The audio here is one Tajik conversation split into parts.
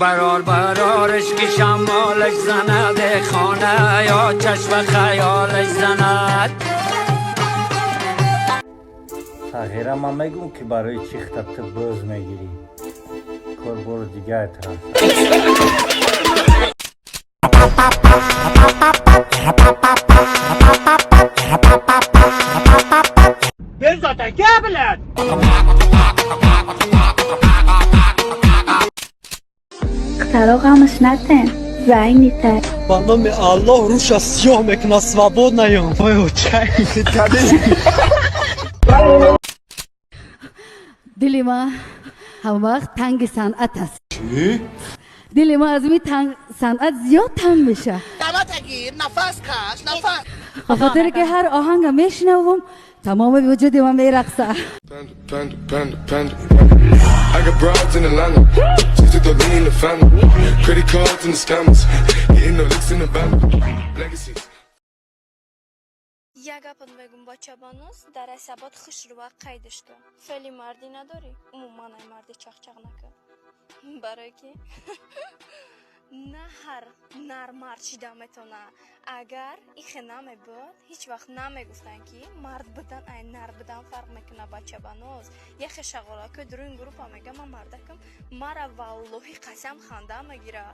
برارش که شمالش زند خانه یا چشم خیالش زند. تغییرم من میگم که برای چی خطت باز میگیری کار برو دیگه طرف. بزاته قبلت Второго гамашнатен, зайните. По номер Аллах руша съемок на свободном. Ой, чайник, دل ما هم وقت تنگ صنعت است. چی؟ دل ما از می صنعت زیاد تنگ میشه. دمت گیر، نفس کش، نفس. به خاطر که هر آهنگ میشنوم تمام وجود من میرقصه. I got broads in Atlanta, just to throw me in the family. Credit cards and the scammers, getting no licks in the van. Legacy. Ягапан бегум бачабанус дар асабот хушруа қайдишто. Фели марди надори, умуман ай марди чахчагнака. Барои ки на ҳар нар мард шида метона. Агар ихе намебуд, ҳеҷ вақт намегуфтан ки мард будан ай нар будан фарқ мекуна бачабанус. Яхе шағола ки дуруин группа мега ман мардакам мара валлоҳи қасам ханда мегира.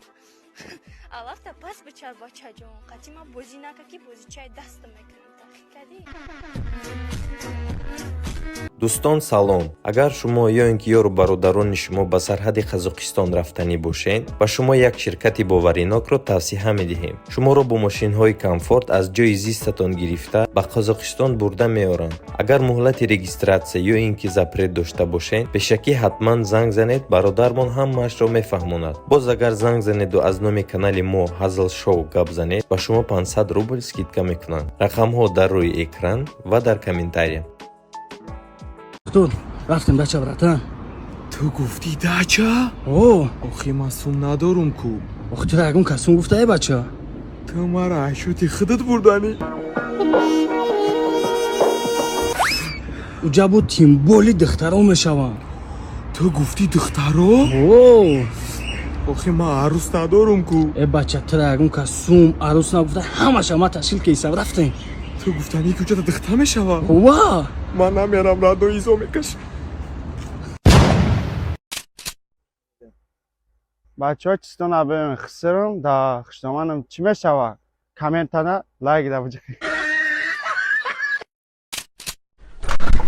Алафта пас бичар бачаҷон, қати ма бозӣ нака ки бозичаи дастам мекунам. дӯстон салом, агар шумо ё ин ки ёру бародарони шумо ба сарҳади қазоқистон рафтанӣ бошед, ба шумо як ширкати боваринокро тавсиҳа медиҳем. Шуморо бо мошинҳои комфорт аз ҷои зистатон гирифта ба қазоқистон бурда меоранд. Агар муҳлати регистратсия ё ин ки запрет дошта бошед, бешакӣ ҳатман занг занед, бародармон ҳамаашро мефаҳмонад. Боз агар занг занеду аз номи канали мо Hazal Show гап занед, ба шумо 500 рубл скидка мекунанд. Рақамҳо дар рӯи экран ва дар комментария. دکتر رفتیم دچه براتن. تو گفتی دچه؟ اوه آخی من سوم ندارم کو. آخی تو رگون کسون گفته ای بچه تو مرا عشوتی خودت بردانی. اوجا بود تیم بولی دخترها میشوان. تو گفتی دخترها؟ اوه آخی من عروس ندارم کو. ای بچه تو رگون کسون عروس نگفته همه شما تشکیل کیسه رفتیم. تو گفتنی که جدا دختر میشوان. اوه من نمیرم رادو ایزو میکش. بچه ها چیستان عبه خسرم دا خشتمانم چی میشوه کامنتانه لایک دا بجه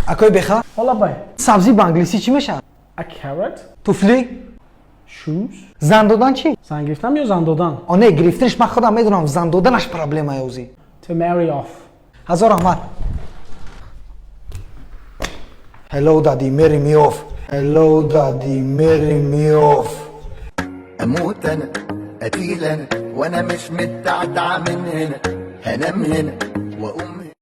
اکوی بخوا؟ حالا بای سبزی با انگلیسی چی میشه؟ A carrot توفلی؟ shoes زن دادن چی؟ زن گرفتم یا زن دادن؟ آنه گرفتنش من خودم میدونم زن دادنش پرابلم ایوزی To marry off. هزار احمد Hello daddy marry me off Hello daddy marry me off اموت انا قتيل انا وانا مش متعتع من هنا هنام هنا واقوم هنا.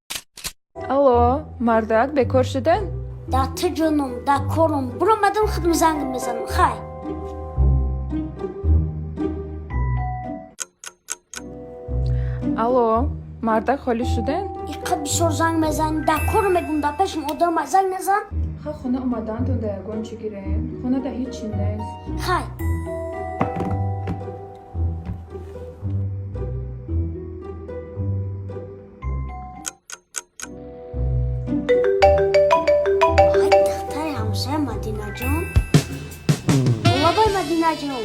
Алло, мардак, бекор шуден? Да ты джоном, да кором, бромадам худм занг мизанам, хай. Алло, мардак, холӣ шуден? Иққа бисёр занг мезан, да кором мегум, да пешм одам занг мезан. Ха хона омадантон да ягон чӣ гирем? Хонада ҳеҷ чӣ нест. Хай. Madina John. Ola Madina John.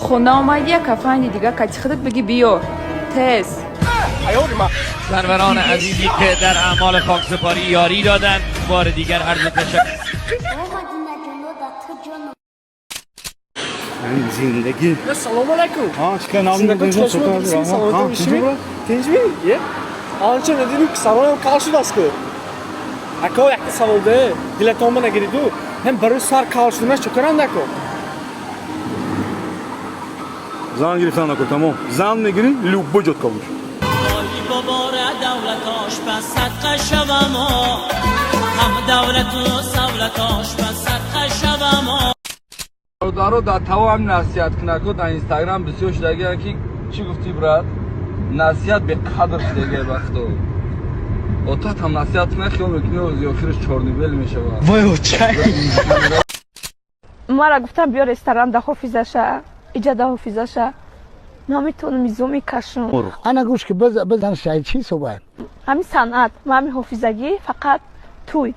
خونه آمد یک کفنی دیگه کتی خودت بگی بیار تز سروران عزیزی که در اعمال خاکسپاری یاری دادن بار دیگر عرض تشکر. زندگی سلام علیکم. ها چیکار نام دادی؟ سلام علیکم. تنجمی؟ یه. آنچه ندیدیم که سوالم کار شده است که. اکو یک سوال ده. دلتون من نگیری دو. هم برای سر کار شدنش چکران نکن. زن گرفتن نکن تمام. زن میگیری لوب جد کابوش. بابار دولت آشپز صدقه شوم هم دولت و سولت آشپز صدقه شوم دارو در تمام نصیحت کنکو در اینستاگرام بسیار شدگی که چی گفتی برات؟ насиҳат беқадр шудагия бахто отат ҳам насиҳат мехиёл мекунӣ рӯзи охираш чорнибел мешавад вой чай мара гуфтам биё ресторан да ҳофизаша иҷа да ҳофизаша наметонам изо мекашам ана гӯш ки бизан шай чӣ собай ҳамин санъат ма ҳамин ҳофизагӣ фақат туй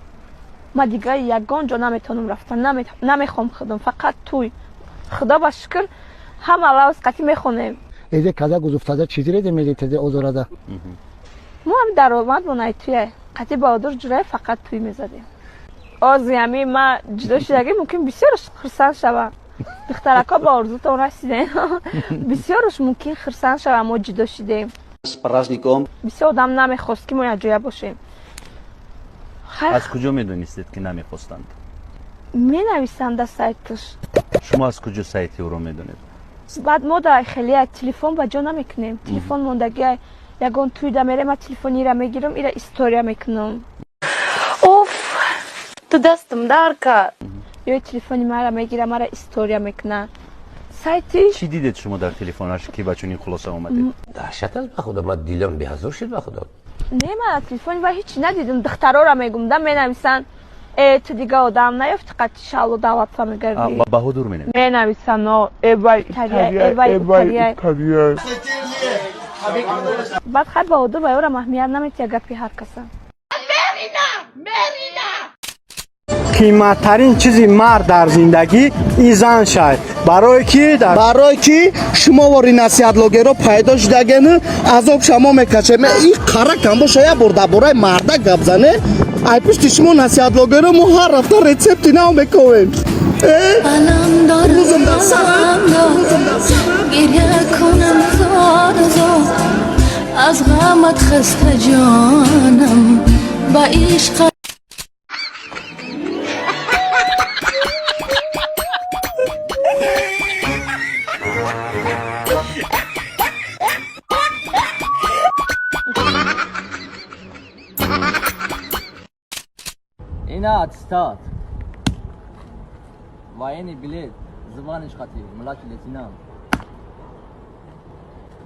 ма дигар ягон ҷо наметонам рафтан намехом худам фақат туй худо ба шукр ҳама лавз қатӣ мехонем эзе каза гузуфтада чизиреде медитеде озорада мо ҳам даромад бонаи туя қатӣ баҳодур ҷурае фақат туй мезадем ози ҳами ма ҷудо шудагӣ мумкин бисёрш хурсанд шавам духтарако ба орзутон расидем бисёрш мумкин хурсанд шавам мо ҷудо шудем бисёр одам намехост ки мо якҷоя бошем аз куҷо медонистед ки намехостанд менависанд дар сайташ шумо аз куҷо сайти ӯро медонед баъд мо дар хелия телефон ба ҷо намекунем телефон мондагия ягон туйда мерем ма телефони ира мегирам ира история мекунам уф ту дастам дард кард ё телефони мара мегира мара история мекуна сайти чӣ дидед шумо дар телефонаш ки ба чунин хулоса омадед даҳшат аст ба худо ман дилам беҳазор шуд ба худо не ман аз телефони ва ҳеҷ надидам духтарора мегумда менависанд ту дига одам наёфти қати шалу давлатса мегардӣ баҳодур менависанд эбай баъд хай баҳодур ба ёрам аҳмият наметия гапи ҳар каса қиматтарин чизи мард дар зиндагӣ ин зан шай барое ки шумовори насиҳатлогеро пайдо шудагену азоб шамо мекашем и қара камбоша я бор дар бораи марда гап зане ай пишти шумо насиҳатлогеро мо ҳар рафта рецепти нав мекавем از غمت خسته جانم با عشق اینا اتستاد و اینی بلیت زبانش خطیر ملاک لتینام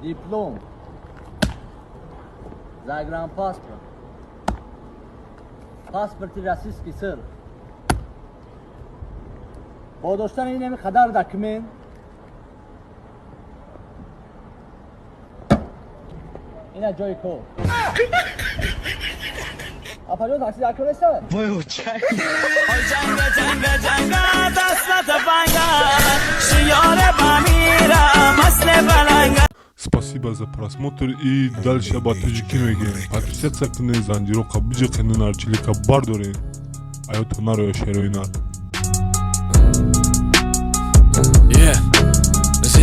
دیپلوم زاگرام پاسپورتی راسیسکی سر با داشتن این همی خدار دکمن اینا جای کو اپاجو تاکسی دکمن است وای چای جنگ دست تفنگ شیار بمیرا مسل بلنگ Спасибо за просмотр и дальше об Таджикиноге. Подписаться на Зандирока, Биджака на Нарчилика Бардоре. А я Тонаро Шероинар.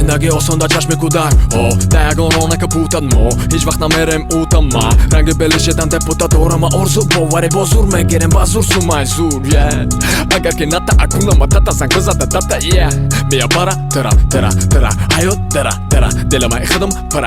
زندگی آسان در چشم کودک در یگان رانه که پوتد ما هیچ وقت نمیرم اوتا ما رنگ بلشتن تپوتا دارم آرزو باوری با زور میگیرم با زور سومای زور اگر که نتا اکنم و تتا سنگ بزده تتا بیا برا ترا حیات ترا دل ما خدم پرا